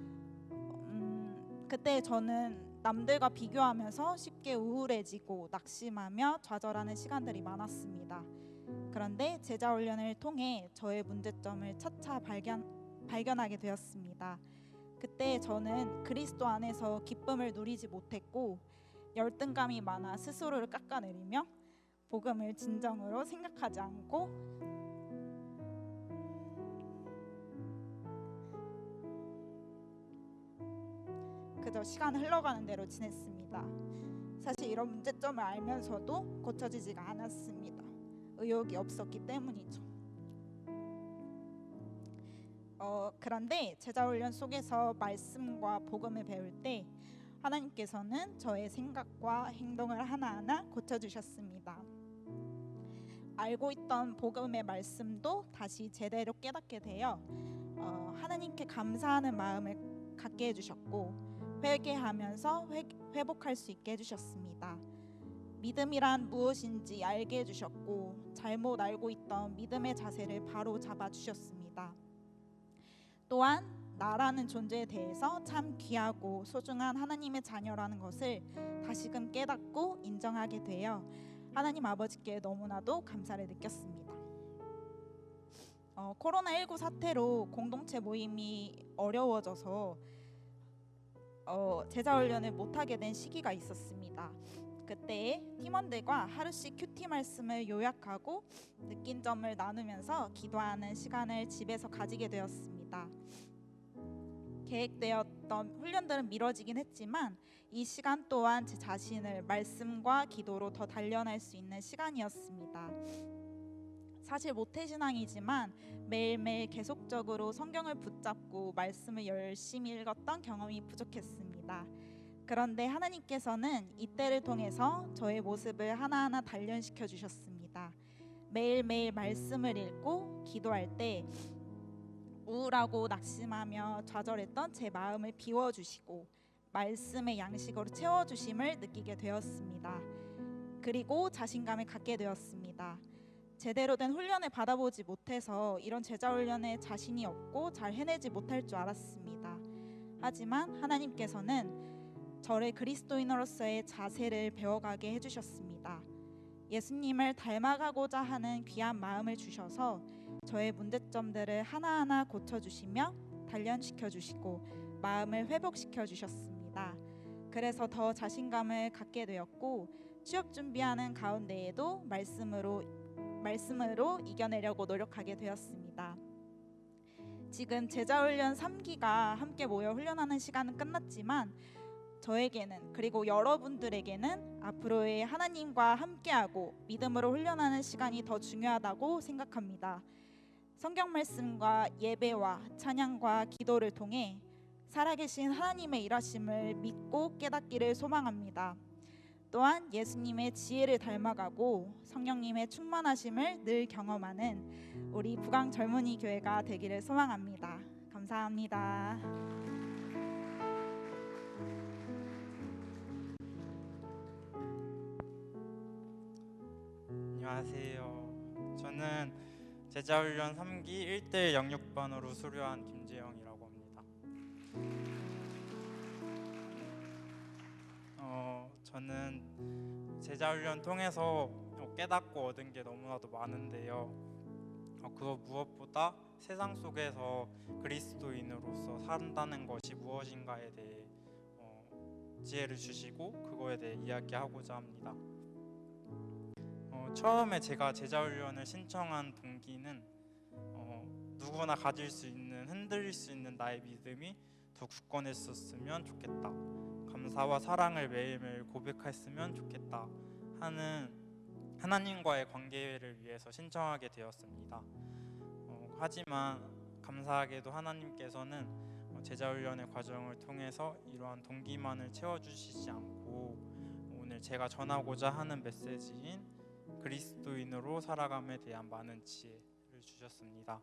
그때 저는 남들과 비교하면서 쉽게 우울해지고 낙심하며 좌절하는 시간들이 많았습니다. 그런데 제자훈련을 통해 저의 문제점을 차차 발견하게 되었습니다. 그때 저는 그리스도 안에서 기쁨을 누리지 못했고 열등감이 많아 스스로를 깎아내리며 복음을 진정으로 생각하지 않고 그저 시간 흘러가는 대로 지냈습니다. 사실 이런 문제점을 알면서도 고쳐지지가 않았습니다. 의욕이 없었기 때문이죠. 그런데 제자훈련 속에서 말씀과 복음을 배울 때 하나님께서는 저의 생각과 행동을 하나하나 고쳐주셨습니다. 알고 있던 복음의 말씀도 다시 제대로 깨닫게 되어 하나님께 감사하는 마음을 갖게 해주셨고 회개하면서 회복할 수 있게 해주셨습니다. 믿음이란 무엇인지 알게 해주셨고 잘못 알고 있던 믿음의 자세를 바로 잡아주셨습니다. 또한 나라는 존재에 대해서 참 귀하고 소중한 하나님의 자녀라는 것을 다시금 깨닫고 인정하게 되어 하나님 아버지께 너무나도 감사를 느꼈습니다. 코로나19 사태로 공동체 모임이 어려워져서 제자훈련을 못하게 된 시기가 있었습니다. 그때 팀원들과 하루씩 큐티 말씀을 요약하고 느낀 점을 나누면서 기도하는 시간을 집에서 가지게 되었습니다. 계획되었던 훈련들은 미뤄지긴 했지만 이 시간 또한 제 자신을 말씀과 기도로 더 단련할 수 있는 시간이었습니다. 사실 모태신앙이지만 매일매일 계속적으로 성경을 붙잡고 말씀을 열심히 읽었던 경험이 부족했습니다. 그런데 하나님께서는 이때를 통해서 저의 모습을 하나하나 단련시켜 주셨습니다. 매일매일 말씀을 읽고 기도할 때 우울하고 낙심하며 좌절했던 제 마음을 비워주시고 말씀의 양식으로 채워주심을 느끼게 되었습니다. 그리고 자신감을 갖게 되었습니다. 제대로 된 훈련을 받아보지 못해서 이런 제자훈련에 자신이 없고 잘 해내지 못할 줄 알았습니다. 하지만 하나님께서는 저를 그리스도인으로서의 자세를 배워가게 해주셨습니다. 예수님을 닮아가고자 하는 귀한 마음을 주셔서 저의 문제점들을 하나하나 고쳐주시며 단련시켜주시고 마음을 회복시켜주셨습니다. 그래서 더 자신감을 갖게 되었고 취업 준비하는 가운데에도 말씀으로 이겨내려고 노력하게 되었습니다. 지금 제자훈련 3기가 함께 모여 훈련하는 시간은 끝났지만 저에게는 그리고 여러분들에게는 앞으로의 하나님과 함께하고 믿음으로 훈련하는 시간이 더 중요하다고 생각합니다. 성경 말씀과 예배와 찬양과 기도를 통해 살아계신 하나님의 일하심을 믿고 깨닫기를 소망합니다. 또한 예수님의 지혜를 닮아가고 성령님의 충만하심을 늘 경험하는 우리 부강 젊은이 교회가 되기를 소망합니다. 감사합니다. 안녕하세요. 저는 제자훈련 3기 1대 06반으로 수료한 김재영이라고 합니다. 저는 제자훈련 통해서 깨닫고 얻은 게 너무나도 많은데요. 그거 무엇보다 세상 속에서 그리스도인으로서 산다는 것이 무엇인가에 대해 지혜를 주시고 그거에 대해 이야기하고자 합니다. 처음에 제가 제자훈련을 신청한 동기는 누구나 가질 수 있는 흔들릴 수 있는 나의 믿음이 더 굳건했었으면 좋겠다. 감사와 사랑을 매일매일 고백했으면 좋겠다 하는 하나님과의 관계를 위해서 신청하게 되었습니다. 하지만 감사하게도 하나님께서는 제자훈련의 과정을 통해서 이러한 동기만을 채워주시지 않고 오늘 제가 전하고자 하는 메시지인 그리스도인으로 살아감에 대한 많은 지혜를 주셨습니다.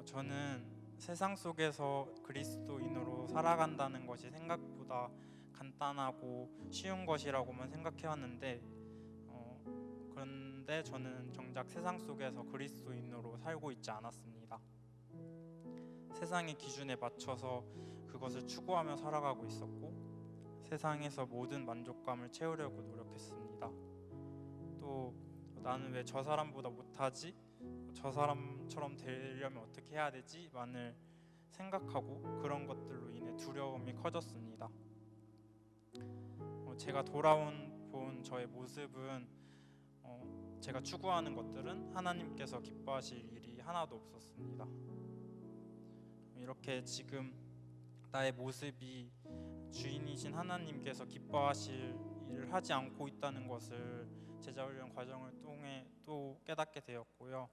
저는 세상 속에서 그리스도인으로 살아간다는 것이 생각보다 간단하고 쉬운 것이라고만 생각해왔는데 그런데 저는 정작 세상 속에서 그리스도인으로 살고 있지 않았습니다. 세상의 기준에 맞춰서 그것을 추구하며 살아가고 있었고 세상에서 모든 만족감을 채우려고 노력했습니다. 또 나는 왜 저 사람보다 못하지? 저 사람처럼 되려면 어떻게 해야 되지? 만을 생각하고 그런 것들로 인해 두려움이 커졌습니다. 제가 본 저의 모습은 제가 추구하는 것들은 하나님께서 기뻐하실 일이 하나도 없었습니다. 이렇게 지금 나의 모습이 주인이신 하나님께서 기뻐하실 일을 하지 않고 있다는 것을 제자훈련 과정을 통해 또 깨닫게 되었고요.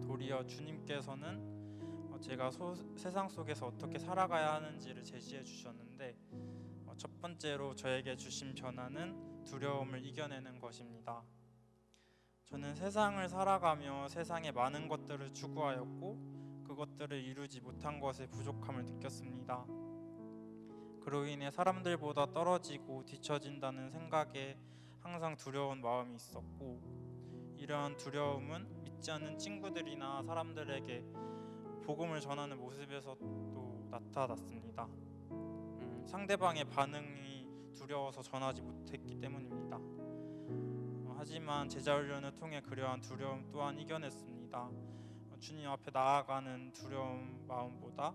도리어 주님께서는 제가 세상 속에서 어떻게 살아가야 하는지를 제시해 주셨는데 첫 번째로 저에게 주신 변화는 두려움을 이겨내는 것입니다. 저는 세상을 살아가며 세상의 많은 것들을 추구하였고 그것들을 이루지 못한 것의 부족함을 느꼈습니다. 그로 인해 사람들보다 떨어지고 뒤처진다는 생각에 항상 두려운 마음이 있었고 이러한 두려움은 믿지 않는 친구들이나 사람들에게 복음을 전하는 모습에서도 나타났습니다. 상대방의 반응이 두려워서 전하지 못했기 때문입니다. 하지만 제자훈련을 통해 그러한 두려움 또한 이겨냈습니다. 주님 앞에 나아가는 두려움 마음보다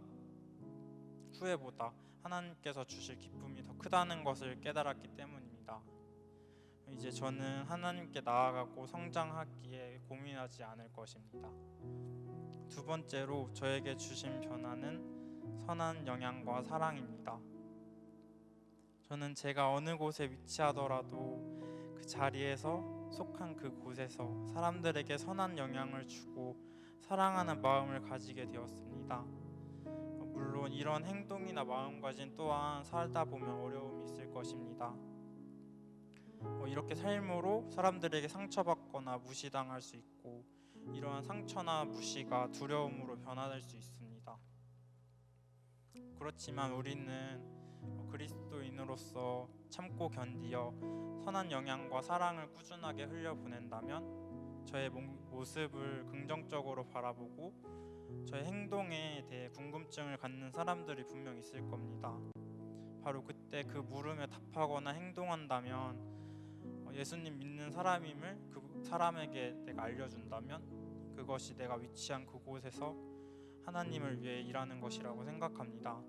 후회보다 하나님께서 주실 기쁨이 더 크다는 것을 깨달았기 때문입니다. 이제 저는 하나님께 나아가고 성장하기에 고민하지 않을 것입니다. 두 번째로 저에게 주신 변화는 선한 영향과 사랑입니다. 저는 제가 어느 곳에 위치하더라도 그 자리에서 속한 그곳에서 사람들에게 선한 영향을 주고 사랑하는 마음을 가지게 되었습니다. 물론 이런 행동이나 마음가짐 또한 살다 보면 어려움이 있을 것입니다. 이렇게 삶으로 사람들에게 상처받거나 무시당할 수 있고 이러한 상처나 무시가 두려움으로 변화될 수 있습니다. 그렇지만 우리는 그리스도인으로서 참고 견디어 선한 영향과 사랑을 꾸준하게 흘려보낸다면 저의 모습을 긍정적으로 바라보고 저의 행동에 대해 궁금증을 갖는 사람들이 분명 있을 겁니다. 바로 그때 그 물음에 답하거나 행동한다면 예수님 믿는 사람임을 그 사람에게 내가 알려준다면 그것이 내가 위치한 그곳에서 하나님을 위해 일하는 것이라고 생각합니다.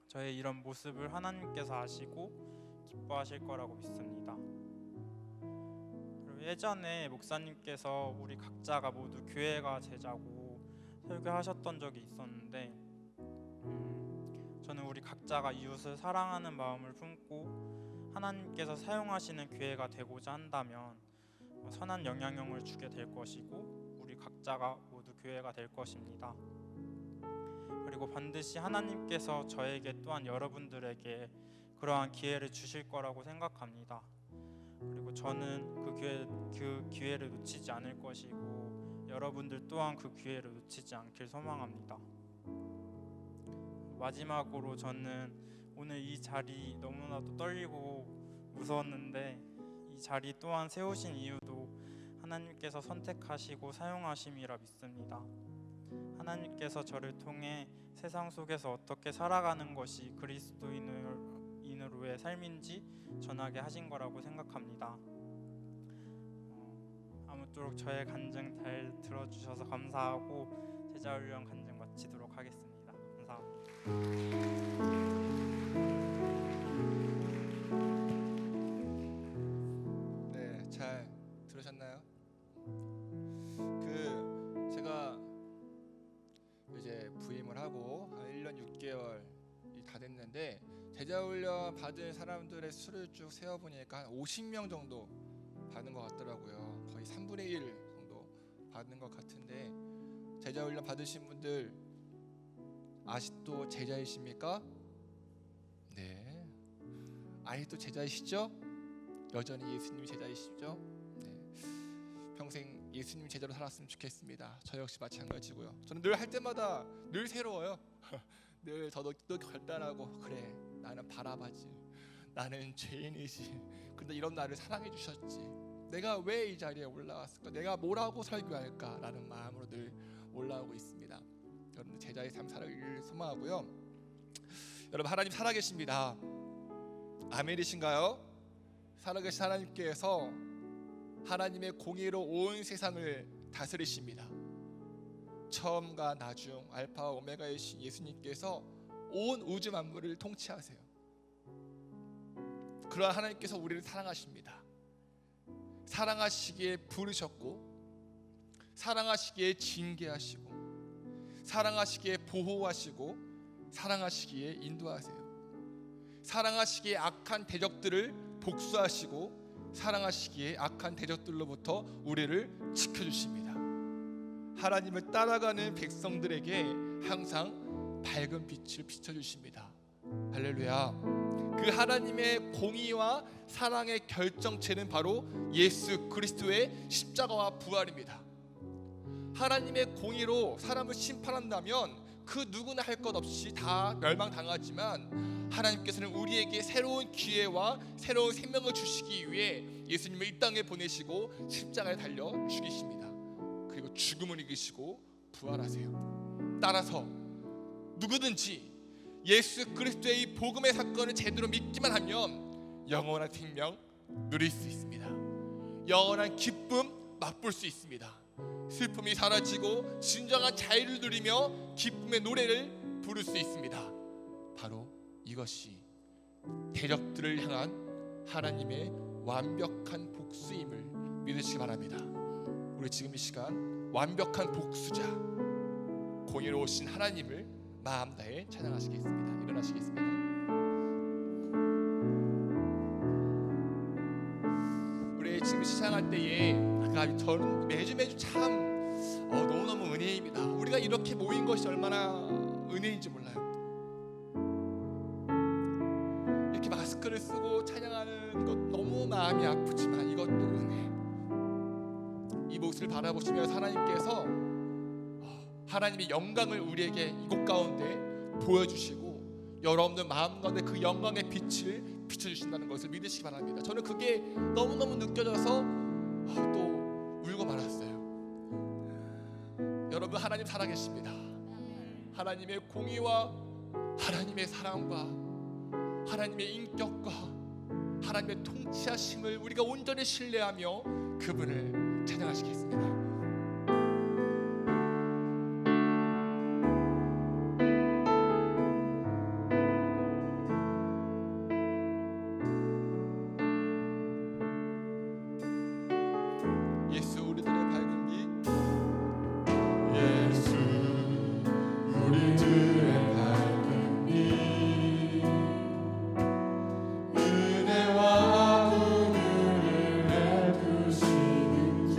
저의 이런 모습을 하나님께서 아시고 기뻐하실 거라고 믿습니다. 그리고 예전에 목사님께서 우리 각자가 모두 교회가 제자고 설교하셨던 적이 있었는데 저는 우리 각자가 이웃을 사랑하는 마음을 품고 하나님께서 사용하시는 교회가 되고자 한다면 선한 영향력을 주게 될 것이고 우리 각자가 모두 교회가 될 것입니다. 그리고 반드시 하나님께서 저에게 또한 여러분들에게 그러한 기회를 주실 거라고 생각합니다. 그리고 저는 그 기회를 놓치지 않을 것이고 여러분들 또한 그 기회를 놓치지 않길 소망합니다. 마지막으로 저는 오늘 이 자리 너무나도 떨리고 무서웠는데 이 자리 또한 세우신 이유도 하나님께서 선택하시고 사용하심이라 믿습니다. 하나님께서 저를 통해 세상 속에서 어떻게 살아가는 것이 그리스도인으로의 삶인지 전하게 하신 거라고 생각합니다. 아무쪼록 저의 간증 잘 들어주셔서 감사하고 제자훈련 간증 마치도록 하겠습니다. 감사합니다. 네, 잘 들으셨나요? 제가 이제 부임을 하고 한 1년 6개월이 다 됐는데 제자훈련 받은 사람들의 수를 쭉 세어보니까 한 50명 정도 받는 것 같더라고요. 거의 3분의 1 정도 받는 것 같은데, 제자훈련 받으신 분들 아직도 제자이십니까? 네, 아직도 제자이시죠? 여전히 예수님 제자이시죠? 네, 평생 예수님 제자로 살았으면 좋겠습니다. 저 역시 마찬가지고요. 저는 늘 할 때마다 늘 새로워요. 늘 저도 또 결단하고, 그래, 나는 바라바지, 나는 죄인이지, 근데 이런 나를 사랑해 주셨지, 내가 왜 이 자리에 올라왔을까, 내가 뭐라고 설교할까 라는 마음으로 늘 올라오고 있습니다. 여러분들 제자의 삶 살아가기를 소망하고요. 여러분, 하나님 살아계십니다. 아멘이신가요? 살아계신 하나님께서 하나님의 공의로 온 세상을 다스리십니다. 처음과 나중 알파와 오메가이신 예수님께서 온 우주 만물을 통치하세요. 그러한 하나님께서 우리를 사랑하십니다. 사랑하시기에 부르셨고, 사랑하시기에 징계하시고, 사랑하시기에 보호하시고, 사랑하시기에 인도하세요. 사랑하시기에 악한 대적들을 복수하시고, 사랑하시기에 악한 대적들로부터 우리를 지켜주십니다. 하나님을 따라가는 백성들에게 항상 밝은 빛을 비춰주십니다. 할렐루야. 그 하나님의 공의와 사랑의 결정체는 바로 예수 그리스도의 십자가와 부활입니다. 하나님의 공의로 사람을 심판한다면 그 누구나 할 것 없이 다 멸망당하지만, 하나님께서는 우리에게 새로운 기회와 새로운 생명을 주시기 위해 예수님을 이 땅에 보내시고 십자가에 달려 죽이십니다. 그리고 죽음을 이기시고 부활하세요. 따라서 누구든지 예수 그리스도의 이 복음의 사건을 제대로 믿기만 하면 영원한 생명 누릴 수 있습니다. 영원한 기쁨 맛볼 수 있습니다. 슬픔이 사라지고 진정한 자유를 누리며 기쁨의 노래를 부를 수 있습니다. 바로 이것이 대적들을 향한 하나님의 완벽한 복수임을 믿으시기 바랍니다. 우리 지금 이 시간 완벽한 복수자, 공의로우신 하나님을 마음 다해 찬양하시겠습니다. 일어나시겠습니다. 우리 지금 시작할 때에 저는 매주 참 너무너무 은혜입니다. 우리가 이렇게 모인 것이 얼마나 은혜인지 몰라요. 이렇게 마스크를 쓰고 찬양하는 것 너무 마음이 아프지만 이것도 은혜. 이 모습을 바라보시면서 하나님께서 하나님의 영광을 우리에게 이곳 가운데 보여주시고 여러분들 마음 가운데 그 영광의 빛을 비춰주신다는 것을 믿으시기 바랍니다. 저는 그게 너무너무 느껴져서 또 울고 말았어요. 여러분, 하나님 살아계십니다. 하나님의 공의와 하나님의 사랑과 하나님의 인격과 하나님의 통치하심을 우리가 온전히 신뢰하며 그분을 찬양하시겠습니다. 예수 우리들의 밝은 빛, 예수 우리들의 밝은 빛, 은혜와 긍휼을 베푸시는 주,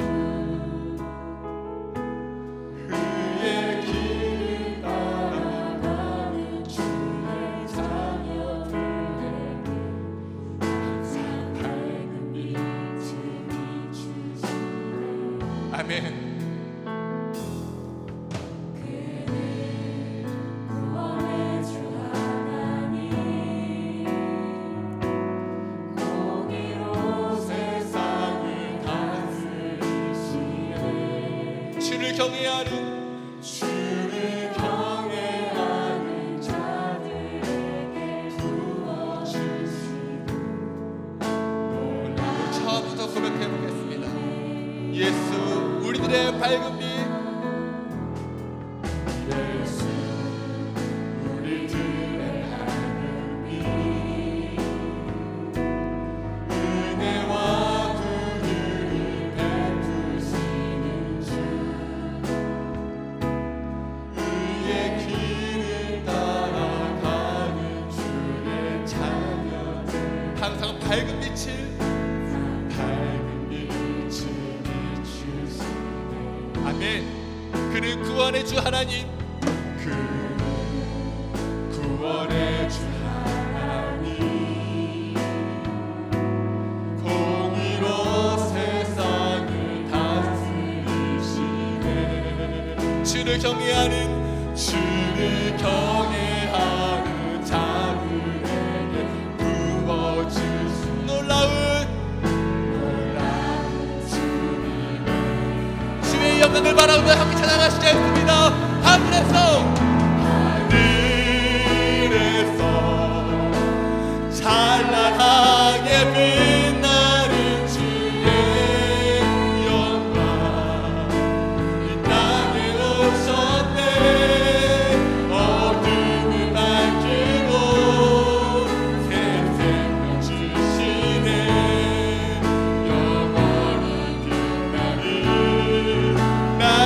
경외하는 주를 경외하는 자들에게 부어주시는 놀라운 처음부터 고백해 보겠습니다. 예수 우리들의 밝은 빛, 예수 우리들의 하늘빛 은혜와 긍휼을 베푸시는 주 의의 길을 따라가는 주의 자녀들 항상 밝은 빛을 밝은 빛을 비추시네 아멘. 그는 구원의 주 하나님, 그는 구원의 주 하나님 공의로 세상을 다스리시네 주를 경외하는 주를 경외하는 자들에게 부어주신 놀라운 주님의 주의 영광을 바라보며 함께 찬양하시자 했습니다. 하늘에서 하늘에서 찬란하게 빛나는 주의 영광 이 땅에 오셨네 어둠을 밝히고 새 생명 주시네 영원히 빛나는 나의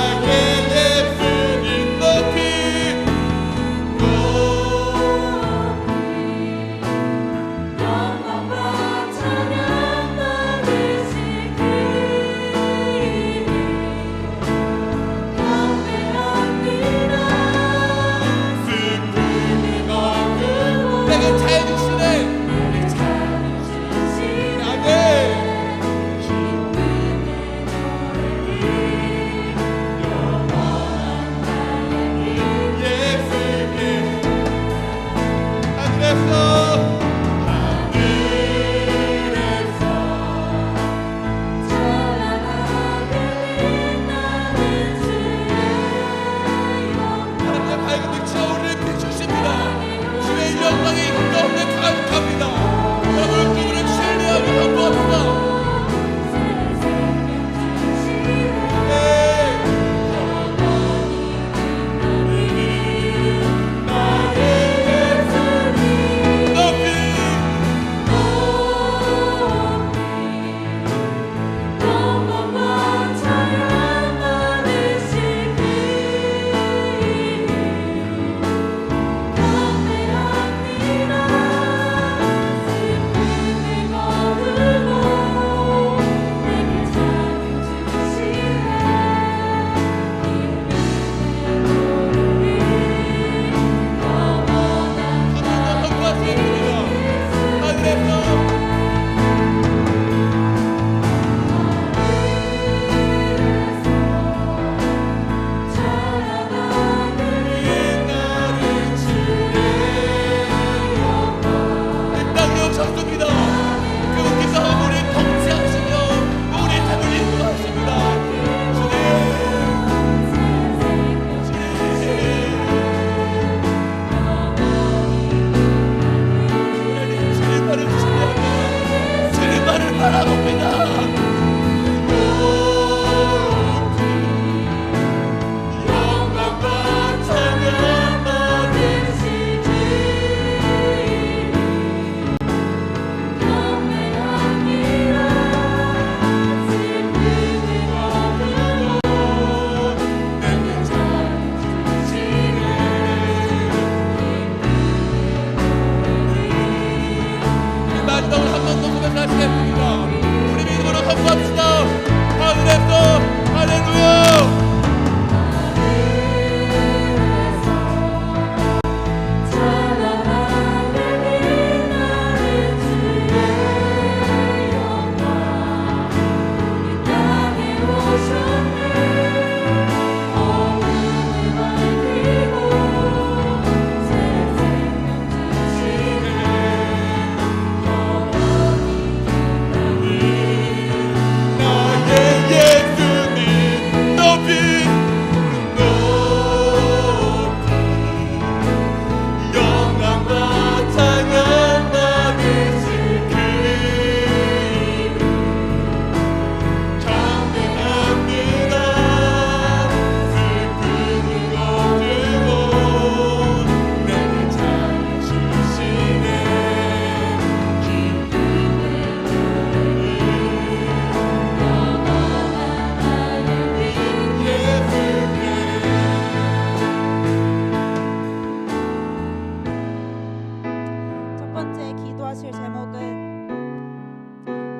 번째 기도하실 제목은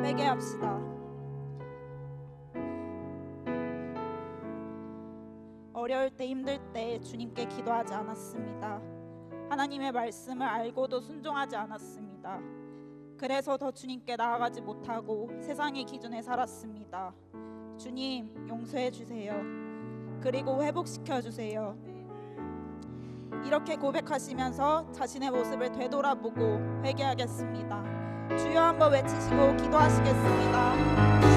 회개합시다. 어려울 때 힘들 때 주님께 기도하지 않았습니다. 하나님의 말씀을 알고도 순종하지 않았습니다. 그래서 더 주님께 나아가지 못하고 세상의 기준에 살았습니다. 주님, 용서해 주세요. 그리고 회복시켜 주세요. 이렇게 고백하시면서 자신의 모습을 되돌아보고 회개하겠습니다. 주여 한번 외치시고 기도하시겠습니다.